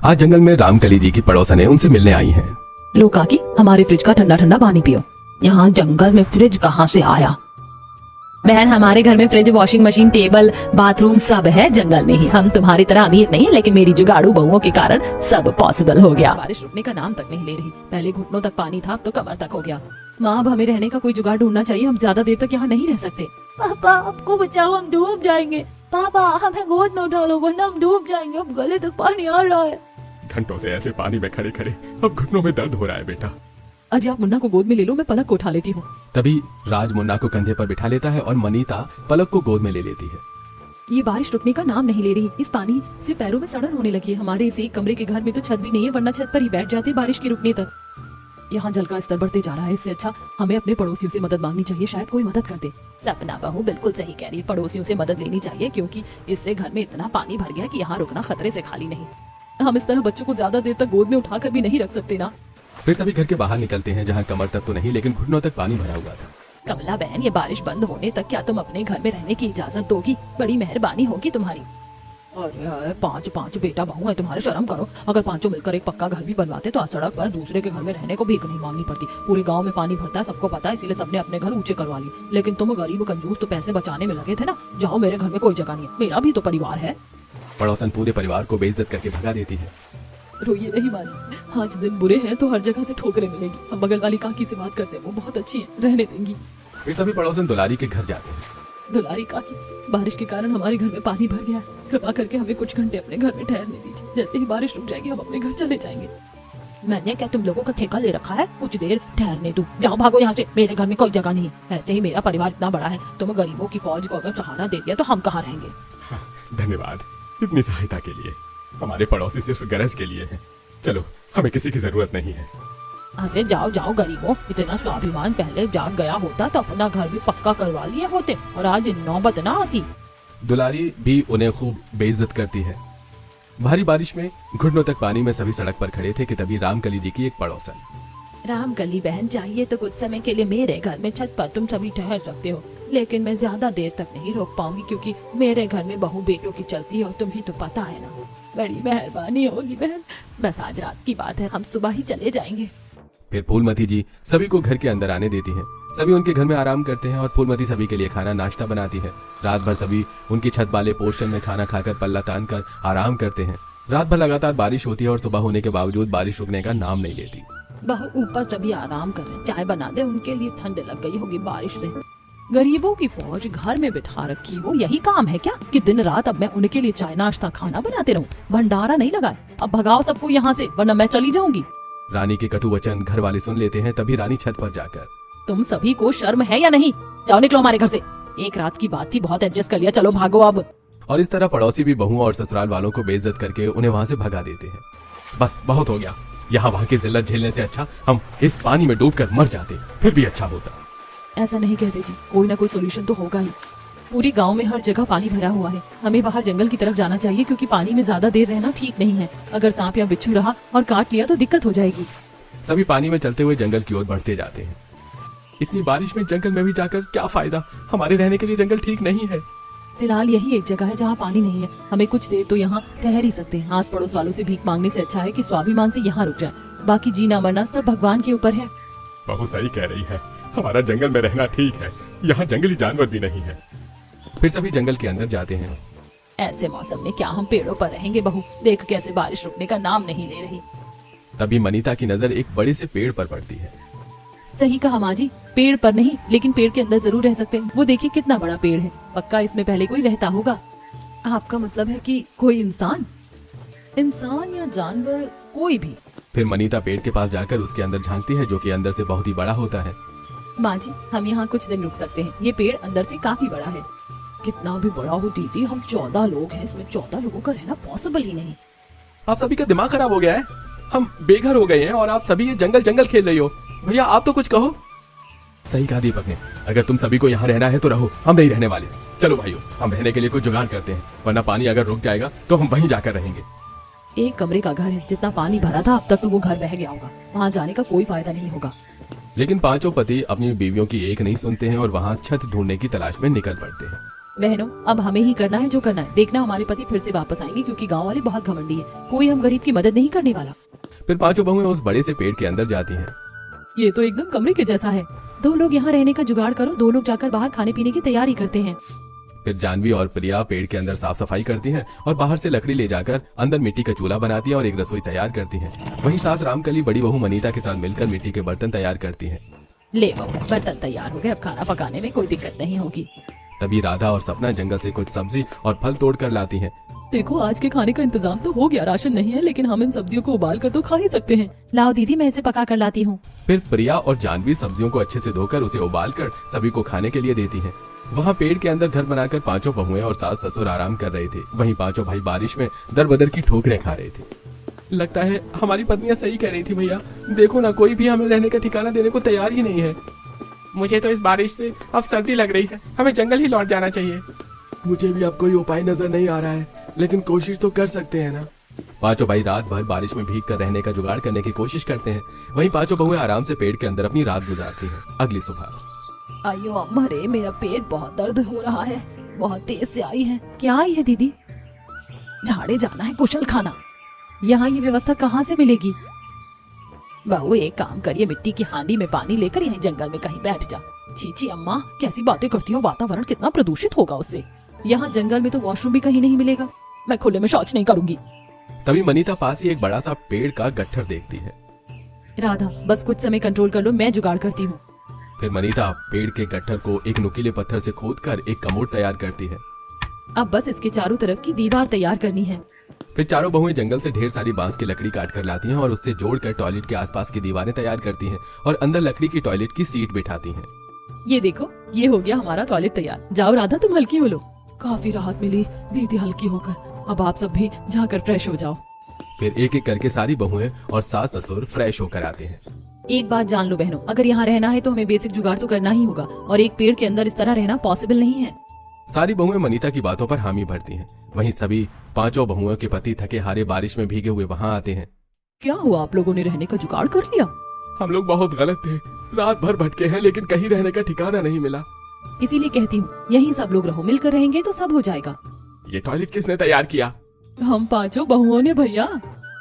आज जंगल में रामकली जी की पड़ोसन है, उनसे मिलने आई हैं। लो काकी, हमारे फ्रिज का ठंडा ठंडा पानी पियो। यहाँ जंगल में फ्रिज कहाँ से आया? बहन, हमारे घर में fridge, washing machine, table, bathroom सब है जंगल में ही। हम तुम्हारी तरह अमीर नहीं, लेकिन मेरी जुगाड़ू बहुओं के कारण सब पॉसिबल हो गया। बारिश रुकने का नाम तक नहीं ले रही। पहले घुटनों तक पानी था, अब तो कमर तक हो गया। माँ, अब हमें रहने का कोई जुगाड़ ढूंढना चाहिए। हम ज्यादा देर तक यहाँ नहीं रह सकते। पापा, आपको बचाओ, हम डूब जाएंगे। पापा, हमें गोद में उठा लो, वरना हम डूब जाएंगे। अब गले तक पानी आ रहा है। घंटों से ऐसे पानी में खड़े खड़े अब घुटनों में दर्द हो रहा है बेटा। अजी, आप मुन्ना को गोद में ले लो, मैं पलक को उठा लेती हूँ। तभी राज मुन्ना को कंधे पर बिठा लेता है और मनीता पलक को गोद में ले लेती है। ये बारिश रुकने का नाम नहीं ले रही। इस पानी से पैरों में सड़न होने लगी है। हमारे इस एक कमरे के घर में तो छत भी नहीं है, वरना छत पर ही बैठ जाते बारिश के रुकने तक। यहाँ जल का स्तर बढ़ते जा रहा है। इससे अच्छा हमें अपने पड़ोसियों से मदद मांगनी चाहिए, शायद कोई मदद कर दे। सपना बहू बिल्कुल सही कह रही है, पड़ोसियों से मदद लेनी चाहिए, क्योंकि इससे घर में इतना पानी भर गया कि यहाँ रुकना खतरे से खाली नहीं। हम इस तरह बच्चों को ज्यादा देर तक गोद में उठाकर भी नहीं रख सकते ना। फिर सभी घर के बाहर निकलते हैं, जहाँ कमर तक तो नहीं लेकिन घुटनों तक पानी भरा हुआ था। कमला बहन, ये बारिश बंद होने तक क्या तुम अपने घर में रहने की इजाजत दोगी? बड़ी मेहरबानी होगी तुम्हारी। अरे पांच बेटा बहू है तुम्हारे, शर्म करो। अगर पांचों मिलकर एक पक्का घर भी बनवाते तो आज सड़क पर दूसरे के घर में रहने को भीख नहीं मांगनी पड़ती। पूरे गांव में पानी भरता है, सबको पता है, इसीलिए सबने अपने घर ऊंचे करवा लिए। लेकिन तुम गरीब कंजूस तो पैसे बचाने में लगे थे ना। जाओ, मेरे घर में कोई जगह नहीं है, मेरा भी तो परिवार है। पड़ोसन पूरे परिवार को बेइज्जत करके भगा देती है। रोइए नहीं माँ जी, आज दिन बुरे हैं तो हर जगह से ठोकरें मिलेंगी। हम बगल वाली काकी से बात करते हैं, वो बहुत अच्छी है, रहने देंगी। फिर सभी पड़ोसन दुलारी के घर जाते हैं। दुलारी काकी, बारिश के कारण हमारे घर में पानी भर गया है। कृपा करके हमें कुछ घंटे अपने घर में ठहरने दीजिए। जैसे ही बारिश रुक जाएगी हम अपने घर चले जाएंगे। मैंने क्या तुम लोगों का ठेका ले रखा है? कुछ देर ठहरने दो। जाओ, भागो यहाँ से, मेरे घर में कोई जगह नहीं है। ऐसे ही मेरा परिवार इतना बड़ा है, तुम गरीबों की फौज को अगर सहारा दे दिया तो हम कहाँ रहेंगे। धन्यवाद इतनी सहायता के लिए। हमारे पड़ोसी सिर्फ गरज के लिए हैं। चलो, हमें किसी की जरूरत नहीं है। अरे जाओ जाओ गरीबों, इतना स्वाभिमान पहले जाग गया होता तो अपना घर भी पक्का करवा लिए होते और आज नौबत ना आती। दुलारी भी उन्हें खूब बेइज्जत करती है। भारी बारिश में घुटनों तक पानी में सभी सड़क पर खड़े थे कि तभी रामकली जी की एक पड़ोसन। रामकली बहन, चाहिए तो कुछ समय के लिए मेरे घर में छत पर तुम सभी ठहर सकते हो, लेकिन मैं ज्यादा देर तक नहीं रोक पाऊंगी, क्योंकि मेरे घर में बहू बेटों की चलती है और तुम्हें तो पता है ना। बड़ी मेहरबानी होगी बहन, बस आज रात की बात है, हम सुबह ही चले जाएंगे। फिर फूलमती जी सभी को घर के अंदर आने देती हैं। सभी उनके घर में आराम करते हैं और फूलमती सभी के लिए खाना नाश्ता बनाती है। रात भर सभी उनकी छत वाले पोर्शन में खाना खाकर पल्ला तान कर आराम करते हैं। रात भर लगातार बारिश होती है और सुबह होने के बावजूद बारिश रुकने का नाम नहीं लेती। बहू, ऊपर सभी आराम कर रहे हैं, चाय बना दे, उनके लिए ठंड लग गई होगी बारिश से। गरीबों की फौज घर में बिठा रखी हो, यही काम है क्या कि दिन रात अब मैं उनके लिए चाय नाश्ता खाना बनाते रहूं? भंडारा नहीं लगाए, अब भगाओ सबको यहाँ से, वरना मैं चली जाऊंगी। रानी के कटु वचन घर वाले सुन लेते हैं। तभी रानी छत पर जाकर, तुम सभी को शर्म है या नहीं? जाओ, निकलो हमारे घर से। एक रात की बात थी, बहुत एडजस्ट कर लिया, चलो भागो अब। और इस तरह पड़ोसी भी बहुओं और ससुराल वालों को बेइज्जत करके उन्हें वहाँ से भगा देते हैं। बस बहुत हो गया, यहाँ वहाँ की जिल्लत झेलने से अच्छा हम इस पानी में डूबकर मर जाते, फिर भी अच्छा होता। ऐसा नहीं कहते जी, कोई ना कोई सोल्यूशन तो होगा ही। पूरी गांव में हर जगह पानी भरा हुआ है, हमें बाहर जंगल की तरफ जाना चाहिए, क्योंकि पानी में ज्यादा देर रहना ठीक नहीं है। अगर सांप या बिच्छू रहा और काट लिया तो दिक्कत हो जाएगी। सभी पानी में चलते हुए जंगल की ओर बढ़ते जाते हैं। इतनी बारिश में जंगल में भी जाकर क्या फायदा, हमारे रहने के लिए जंगल ठीक नहीं है। फिलहाल यही एक जगह है जहाँ पानी नहीं है, हमें कुछ देर तो यहाँ ठहर ही सकते हैं। आस पड़ोस वालों से भीख मांगने से अच्छा है कि स्वाभिमान से यहाँ रुक जाए। बाकी जीना मरना सब भगवान के ऊपर है। बहुत सही कह रही है, हमारा जंगल में रहना ठीक है, यहाँ जंगली जानवर भी नहीं है। फिर सभी जंगल के अंदर जाते हैं। ऐसे मौसम में क्या हम पेड़ों पर रहेंगे बहू? देख कैसे बारिश रुकने का नाम नहीं ले रही। तभी मनीता की नजर एक बड़े से पेड़ पर पड़ती है। सही कहा माँ जी, पेड़ पर नहीं लेकिन पेड़ के अंदर जरूर रह सकते हैं। वो देखिए कितना बड़ा पेड़ है, पक्का इसमें पहले कोई रहता होगा। आपका मतलब है कि कोई इंसान या जानवर, कोई भी? फिर मनीता पेड़ के पास जाकर उसके अंदर झांकती है, जो कि अंदर से बहुत ही बड़ा होता है। माँ जी, हम यहाँ कुछ दिन रुक सकते हैं, ये पेड़ अंदर से काफी बड़ा है। कितना भी बड़ा हो दीदी, हम 14 लोग हैं, इसमें 14 लोगों का रहना पॉसिबल ही नहीं। आप सभी का दिमाग खराब हो गया है, हम बेघर हो गए हैं और आप सभी ये जंगल खेल रही हो। भैया आप तो कुछ कहो। सही कहा दीपक ने, अगर तुम सभी को यहाँ रहना है तो रहो, हम नहीं रहने वाले। चलो भाइयों, हम रहने के लिए कुछ जुगाड़ करते हैं, वरना पानी अगर रुक जाएगा तो हम वहीं जाकर रहेंगे। एक कमरे का घर है, जितना पानी भरा था अब तक तो वो घर बह गया होगा, वहाँ जाने का कोई फायदा नहीं होगा। लेकिन पांचों पति अपनी बीवियों की एक नहीं सुनते हैं और वहाँ छत ढूंढने की तलाश में निकल पड़ते हैं। बहनों, अब हमें ही करना है जो करना है। देखना हमारे पति फिर से वापस आएंगे, क्योंकि गांव वाले बहुत घमंडी है। कोई हम गरीब की मदद नहीं करने वाला। फिर पांचों बहुएं उस बड़े से पेड़ के अंदर जाती हैं। ये तो एकदम कमरे के जैसा है। 2 लोग यहाँ रहने का जुगाड़ करो। 2 लोग जाकर बाहर खाने पीने की तैयारी करते हैं। फिर जानवी और प्रिया पेड़ के अंदर साफ सफाई करती हैं और बाहर से लकड़ी ले जाकर अंदर मिट्टी का चूल्हा बनाती है और एक रसोई तैयार करती हैं। वहीं सास रामकली बड़ी बहू मनीता के साथ मिलकर मिट्टी के बर्तन तैयार करती हैं। ले बहू, बर्तन तैयार हो गए। अब खाना पकाने में कोई दिक्कत नहीं होगी। तभी राधा और सपना जंगल से कुछ सब्जी और फल तोड़ कर लाती हैं। देखो, आज के खाने का इंतजाम तो हो गया। राशन नहीं है, लेकिन हम इन सब्जियों को उबाल कर तो खा ही सकते हैं। लाओ दीदी, मैं इसे पका कर लाती हूँ। फिर प्रिया और जानवी सब्जियों को अच्छे से धोकर उसे उबालकर सभी को खाने के लिए देती हैं। वहाँ पेड़ के अंदर घर बनाकर पांचों बहुएं और सास ससुर आराम कर रहे थे। वहीं पांचों भाई बारिश में दरबदर की ठोकरें खा रहे थे। लगता है हमारी पत्नियां सही कह रही थी भैया। देखो ना, कोई भी हमें रहने का ठिकाना देने को तैयार ही नहीं है। मुझे तो इस बारिश से अब सर्दी लग रही है। हमें जंगल ही लौट जाना चाहिए। मुझे भी अब कोई उपाय नजर नहीं आ रहा है, लेकिन कोशिश तो कर सकते हैं ना। पांचों भाई रात भर बारिश में भीग कर रहने का जुगाड़ करने की कोशिश करते हैं। वहीं पांचों बहुएं आराम से पेड़ के अंदर अपनी रात गुजारती हैं। अगली सुबह। अयो अम्मा रे, मेरा पेट बहुत दर्द हो रहा है। बहुत तेज से आई है। क्या आई है दीदी? झाड़े जाना है, कुशल खाना। यहाँ ये व्यवस्था कहाँ से मिलेगी? बहू, एक काम करिए, मिट्टी की हांडी में पानी लेकर यहीं जंगल में कहीं बैठ जा। चीची अम्मा, कैसी बातें करती हो? वातावरण कितना प्रदूषित होगा उससे। यहाँ जंगल में तो वॉशरूम भी कहीं नहीं मिलेगा। मैं खुले में शौच नहीं करूंगी। तभी मनीता पास ही एक बड़ा सा पेड़ का गट्ठर देखती है। राधा, बस कुछ समय कंट्रोल कर लो, मैं जुगाड़ करती हूँ। फिर मनीता पेड़ के गट्ठर को एक नुकीले पत्थर से खोदकर एक कमोड तैयार करती है। अब बस इसके चारों तरफ की दीवार तैयार करनी है। फिर चारों बहुएं जंगल से ढेर सारी बांस की लकड़ी काट कर लाती हैं और उससे जोड़कर टॉयलेट के आसपास की दीवारें तैयार करती हैं और अंदर लकड़ी की टॉयलेट की सीट बिठाती हैं। ये देखो, ये हो गया हमारा टॉयलेट तैयार। जाओ राधा, तुम हल्की हो लो। काफी राहत मिली दीदी हल्की होकर। अब आप सब भी जाकर फ्रेश हो जाओ। फिर एक एक करके सारी बहुएं और सास ससुर फ्रेश होकर आते हैं। एक बात जान लो बहनों, अगर यहाँ रहना है तो हमें बेसिक जुगाड़ तो करना ही होगा, और एक पेड़ के अंदर इस तरह रहना पॉसिबल नहीं है। सारी बहुएं मनीता की बातों पर हामी भरती हैं। वहीं सभी पांचों बहुओं के पति थके हारे बारिश में भीगे हुए वहाँ आते हैं। क्या हुआ, आप लोगों ने रहने का जुगाड़ कर लिया? हम लोग बहुत गलत थे। रात भर भटके हैं, लेकिन कहीं रहने का ठिकाना नहीं मिला। इसीलिए कहती हूँ, यहीं सब लोग रहो, मिलकर रहेंगे तो सब हो जाएगा। ये टॉयलेट किसने तैयार किया? हम पांचों बहुओं ने भैया।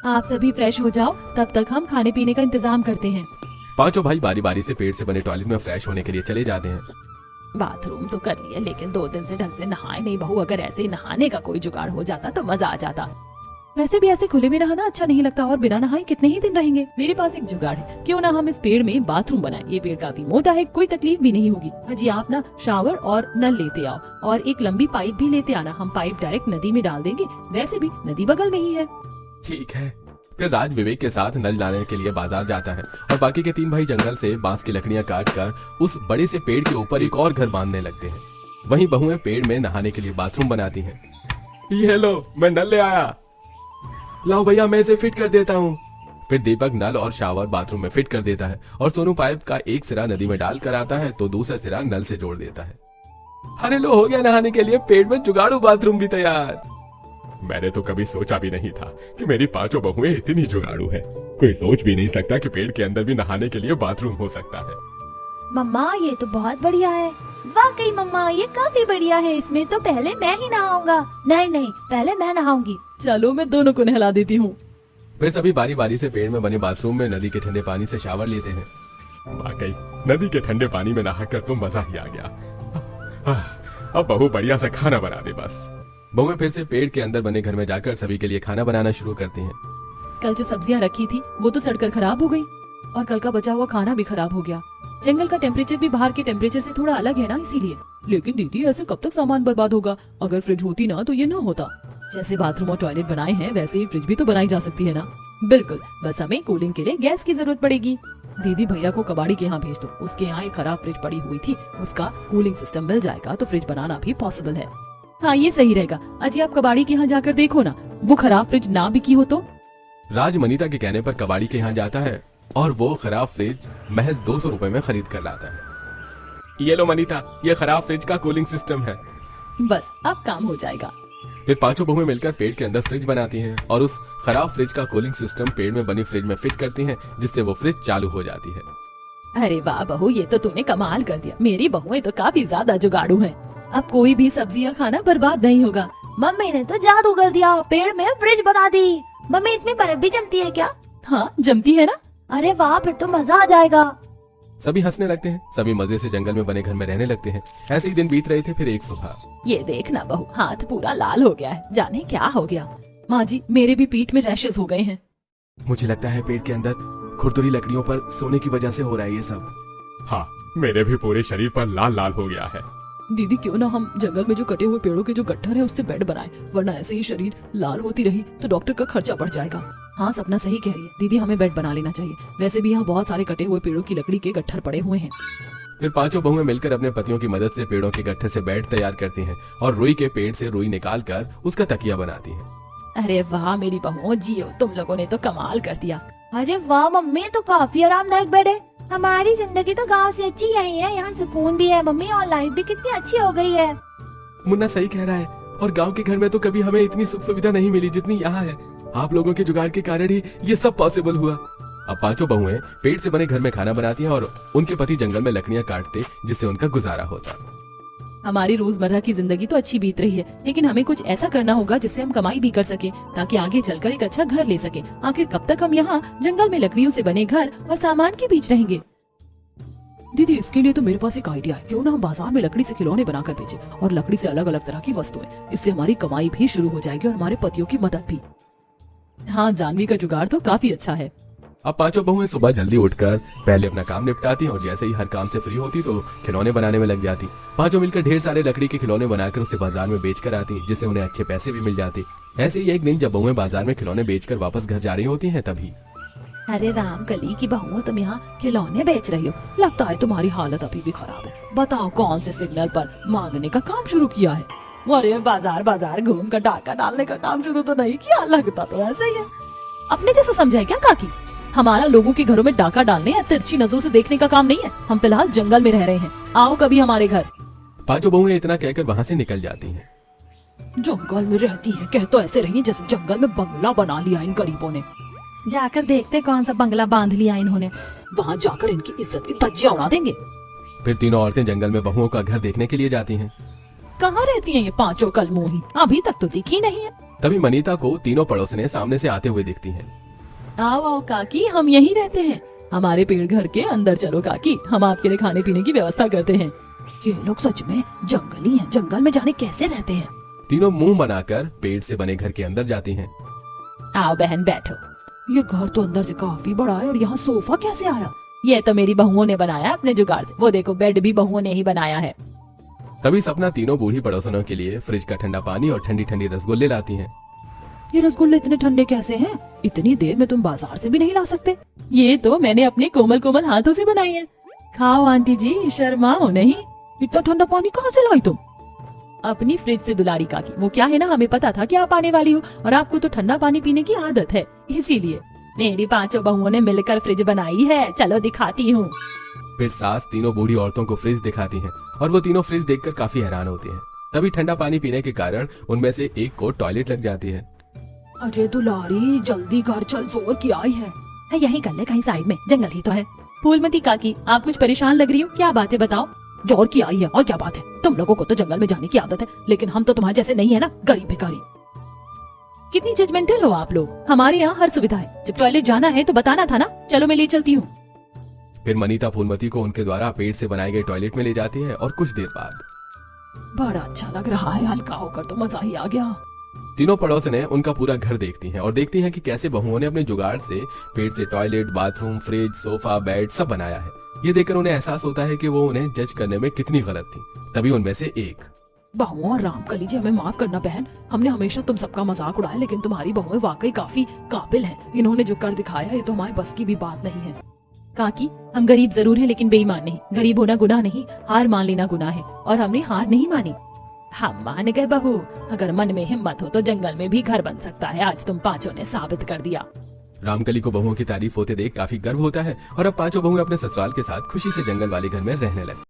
आप सभी फ्रेश हो जाओ, तब तक हम खाने पीने का इंतजाम करते हैं। पांचों भाई बारी बारी से पेड़ से बने टॉयलेट में फ्रेश होने के लिए चले जाते हैं। बाथरूम तो कर लिया, लेकिन 2 दिन से ढंग से नहाए नहीं बहू। अगर ऐसे ही नहाने का कोई जुगाड़ हो जाता तो मजा आ जाता। वैसे भी ऐसे खुले में नहाना अच्छा नहीं लगता, और बिना नहाए कितने ही दिन रहेंगे। मेरे पास एक जुगाड़ है, क्यों ना हम इस पेड़ में बाथरूम बनाएं। ये पेड़ काफी मोटा है, कोई तकलीफ भी नहीं होगी। हाजी, आप ना शावर और नल लेते आओ, और एक लंबी पाइप भी लेते आना। हम पाइप डायरेक्ट नदी में डाल देंगे, वैसे भी नदी बगल में ही है। ठीक है। फिर राज विवेक के साथ नल लाने के लिए बाजार जाता है और बाकी के 3 भाई जंगल से बांस की लकड़ियां काट कर उस बड़े से पेड़ के ऊपर एक और घर बांधने लगते हैं। वहीं बहुएं पेड़ में नहाने के लिए बाथरूम बनाती हैं। ये लो, मैं नल ले आया। लाओ भैया, मैं इसे फिट कर देता हूँ। फिर दीपक नल और शावर बाथरूम में फिट कर देता है और सोनू पाइप का एक सिरा नदी में डाल कर आता है तो दूसरा सिरा नल से जोड़ देता है। अरे लो, हो गया नहाने के लिए पेड़ में जुगाड़ू बाथरूम भी तैयार। मैंने तो कभी सोचा भी नहीं था कि मेरी पांचों बहुएं इतनी जुगाड़ू है। कोई सोच भी नहीं सकता कि पेड़ के अंदर भी नहाने के लिए बाथरूम हो सकता है। मम्मा, ये तो बहुत बढ़िया है। वाकई मम्मा, ये काफी बढ़िया है। इसमें तो पहले मैं ही नहाऊंगा। नहीं, पहले मैं नहाऊंगी। चलो, मैं दोनों को नहला देती हूँ। फिर सभी बारी बारी से पेड़ में बने बाथरूम में नदी के ठंडे पानी से शावर लेते हैं। वाकई नदी के ठंडे पानी में नहाकर तो मजा ही आ गया। अब बहू बढ़िया से खाना बना दे बस। बहुएं फिर से पेड़ के अंदर बने घर में जाकर सभी के लिए खाना बनाना शुरू करती हैं। कल जो सब्जियां रखी थी वो तो सड़कर खराब हो गई, और कल का बचा हुआ खाना भी खराब हो गया। जंगल का टेम्परेचर भी बाहर के टेम्परेचर से थोड़ा अलग है ना, इसीलिए। लेकिन दीदी, ऐसे कब तक सामान बर्बाद होगा? अगर फ्रिज होती ना तो ये ना होता। जैसे बाथरूम और टॉयलेट बनाए हैं, वैसे ही फ्रिज भी तो बनाई जा सकती है ना। बिल्कुल, बस हमें कूलिंग के लिए गैस की जरूरत पड़ेगी। दीदी, भैया को कबाड़ी के यहाँ भेज दो। उसके यहाँ एक खराब फ्रिज पड़ी हुई थी, उसका कूलिंग सिस्टम मिल जाएगा तो फ्रिज बनाना भी पॉसिबल है। हाँ, ये सही रहेगा। अजी, आप कबाड़ी के यहाँ जाकर देखो ना, वो खराब फ्रिज ना बिकी हो तो। राज मनीता के कहने पर कबाड़ी के यहाँ जाता है और वो खराब फ्रिज महज 200 रुपए में खरीद कर लाता है। ये लो मनीता, ये खराब फ्रिज का कूलिंग सिस्टम है। बस अब काम हो जाएगा। फिर पांचों बहुएं मिलकर पेड़ के अंदर फ्रिज बनाती हैं और उस खराब फ्रिज का कूलिंग सिस्टम पेड़ में बनी फ्रिज में फिट करती हैं, जिससे वो फ्रिज चालू हो जाती है। अरे वाह बहू, ये तो तूने कमाल कर दिया। मेरी बहुएं तो काफी ज्यादा जुगाड़ू हैं। अब कोई भी सब्जी या खाना बर्बाद नहीं होगा। मम्मी ने तो जादू कर दिया, पेड़ में फ्रिज बना दी। मम्मी इसमें बर्फ भी जमती है क्या? हाँ जमती है ना। अरे वाह, फिर तो मजा आ जाएगा। सभी हंसने लगते हैं। सभी मजे से जंगल में बने घर में रहने लगते हैं। ऐसे ही दिन बीत रहे थे। फिर एक सुबह ये देखना बहू, हाथ पूरा लाल हो गया है, जाने क्या हो गया। माँ जी, मेरे भी पीठ में रैशेस हो गए हैं। मुझे लगता है पेड़ के अंदर खुरदुरी लकड़ियों पर सोने की वजह से हो रहा है ये सब। हाँ, मेरे भी पूरे शरीर पर लाल लाल हो गया है। दीदी क्यों ना हम जंगल में जो कटे हुए पेड़ों के जो गट्ठर है उससे बेड बनाएं, वरना ऐसे ही शरीर लाल होती रही तो डॉक्टर का खर्चा बढ़ जाएगा। हाँ सपना सही कह रही है दीदी, हमें बेड बना लेना चाहिए। वैसे भी यहाँ बहुत सारे कटे हुए पेड़ों की लकड़ी के गट्ठर पड़े हुए हैं। फिर पांचों बहुएं मिलकर अपने पतियों की मदद से पेड़ों के गट्ठे से बेड तैयार करती हैं और रुई के पेड़ से रुई निकाल कर उसका तकिया बनाती हैं। अरे वाह मेरी बहू, जियो, तुम लोगों ने तो कमाल कर दिया। अरे वाह मम्मी, तो काफी आरामदायक बेड है। हमारी जिंदगी तो गांव से अच्छी यही है, यहाँ सुकून भी है मम्मी, और लाइफ भी कितनी अच्छी हो गई है। मुन्ना सही कह रहा है, और गांव के घर में तो कभी हमें इतनी सुख सुविधा नहीं मिली जितनी यहाँ है। आप लोगों के जुगाड़ के कारण ही ये सब पॉसिबल हुआ। अब पांचों बहुएं पेड़ से बने घर में खाना बनाती हैं और उनके पति जंगल में लकड़ियां काटते जिससे उनका गुजारा होता। हमारी रोजमर्रा की जिंदगी तो अच्छी बीत रही है, लेकिन हमें कुछ ऐसा करना होगा जिससे हम कमाई भी कर सके, ताकि आगे चलकर एक अच्छा घर ले सके। आखिर कब तक हम यहाँ जंगल में लकड़ियों से बने घर और सामान के बीच रहेंगे? दीदी इसके लिए तो मेरे पास एक आइडिया है। क्यों ना हम बाजार में लकड़ी से खिलौने बनाकर बेचें और लकड़ी से अलग अलग तरह की वस्तुएं। इससे हमारी कमाई भी शुरू हो जाएगी और हमारे पतियों की मदद भी। हाँ, जानवी का जुगाड़ तो काफी अच्छा है। अब पांचों बहुएं सुबह जल्दी उठकर पहले अपना काम निपटाती और जैसे ही हर काम से फ्री होती तो खिलौने बनाने में लग जाती। पांचों मिलकर ढेर सारे लकड़ी के खिलौने बनाकर उसे बाजार में बेचकर आती, जिससे उन्हें अच्छे पैसे भी मिल जाते। ऐसे ही एक दिन जब बहुएं बाजार में खिलौने बेचकर वापस घर जा रही होती हैं तभी अरे राम कली की बहुओं, तुम यहाँ खिलौने बेच रही हो। लगता है तुम्हारी हालत अभी भी खराब है। बताओ कौन से सिग्नल पर मांगने का काम शुरू किया है? अरे बाजार बाजार घूम कर डाका डालने का काम शुरू तो नहीं किया, लगता तो ऐसा ही है। अपने जैसा समझाए क्या काकी? हमारा लोगों के घरों में डाका डालने या तिरछी नजरों से देखने का काम नहीं है। हम फिलहाल जंगल में रह रहे हैं, आओ कभी हमारे घर। पांचों बहुएं इतना कहकर वहाँ से निकल जाती हैं। जंगल में रहती है, कह तो ऐसे रही जैसे जंगल में बंगला बना लिया इन गरीबों ने। जाकर देखते कौन सा बंगला बांध लिया इन्होंने। वहाँ जाकर इनकी इज्जत की धज्जियां उड़ा देंगे। फिर तीनों औरतें जंगल में बहुओं का घर देखने के लिए जाती हैं। कहाँ रहती हैं ये पांचों कलमोही? अभी तक तो दिखी नहीं है। तभी मनीता को तीनों पड़ोसने सामने से आते हुए दिखती हैं। आओ आओ काकी, हम यहीं रहते हैं। हमारे पेड़ घर के अंदर चलो काकी, हम आपके लिए खाने पीने की व्यवस्था करते हैं। ये लोग सच में जंगली हैं, जंगल में जाने कैसे रहते हैं? तीनों मुंह बनाकर पेड़ से बने घर के अंदर जाती हैं। आओ बहन बैठो। ये घर तो अंदर से काफी बड़ा है, और यहाँ सोफा कैसे आया? ये तो मेरी बहुओं ने बनाया अपने जुगाड़ से। वो देखो, बेड भी बहुओं ने ही बनाया है। तभी सपना तीनों बूढ़ी पड़ोसनों के लिए फ्रिज का ठंडा पानी और ठंडी ठंडी रसगुल्ले लाती हैं। ये रसगुल्ले इतने ठंडे कैसे हैं? इतनी देर में तुम बाजार से भी नहीं ला सकते। ये तो मैंने अपने कोमल कोमल हाथों से बनाई है। खाओ आंटी जी, शर्माओ नहीं। इतना ठंडा पानी कहाँ से लाई तुम? अपनी फ्रिज से दुलारी काकी। वो क्या है ना, हमें पता था कि आप आने वाली हो और आपको तो ठंडा पानी पीने की आदत है, इसीलिए मेरी पांचों बहुओं ने मिलकर फ्रिज बनाई है। चलो दिखाती हूँ। फिर सास तीनों बूढ़ी औरतों को फ्रिज दिखाती हैं और वो तीनों फ्रिज देखकर काफी हैरान होती हैं। तभी ठंडा पानी पीने के कारण उनमें से एक को टॉयलेट लग जाती है। अजय दुलारी, जल्दी घर चल, जोर की आई है। यही कर ले, कहीं साइड में, जंगल ही तो है। फूलमती काकी, आप कुछ परेशान लग रही हो, क्या बात है बताओ? जोर की आई है और क्या बात है? तुम लोगों को तो जंगल में जाने की आदत है, लेकिन हम तो तुम्हारे जैसे नहीं है ना, गरीब भिखारी। कितनी जजमेंटल हो आप लोग। हमारे यहाँ हर सुविधा है, जब टॉयलेट जाना है तो बताना था ना। चलो मैं ले चलती हूँ। फिर मनीता फूलमती को उनके द्वारा पेड़ से बनाए गए टॉयलेट में ले जाती है और कुछ देर बाद बड़ा अच्छा लग रहा है, हल्का होकर तो मजा ही आ गया। तीनों पड़ोसने उनका पूरा घर देखती हैं और देखती हैं कि कैसे बहुओं ने अपने जुगाड़ से पेड़ से toilet, bathroom, fridge, sofa, bed सब बनाया है। ये देखकर उन्हें एहसास होता है कि वो उन्हें जज करने में कितनी गलत थी। तभी उनमें से एक, बहुओं, राम कली जी, हमें माफ करना बहन। हमने हमेशा तुम सबका मजाक उड़ाया, लेकिन तुम्हारी बहुएं वाकई काफी काबिल हैं। इन्होंने जो कर दिखाया ये तो हमारे बस की भी बात नहीं है। काकी, हम गरीब जरूर हैं लेकिन बेईमान नहीं। गरीब होना गुनाह नहीं, हार मान लेना गुनाह है, और हमने हार नहीं मानी। हम मान गए बहू। अगर मन में हिम्मत हो तो जंगल में भी घर बन सकता है। आज तुम पांचों ने साबित कर दिया। रामकली को बहुओं की तारीफ होते देख काफी गर्व होता है और अब पांचों बहुएं अपने ससुराल के साथ खुशी से जंगल वाले घर में रहने लगी।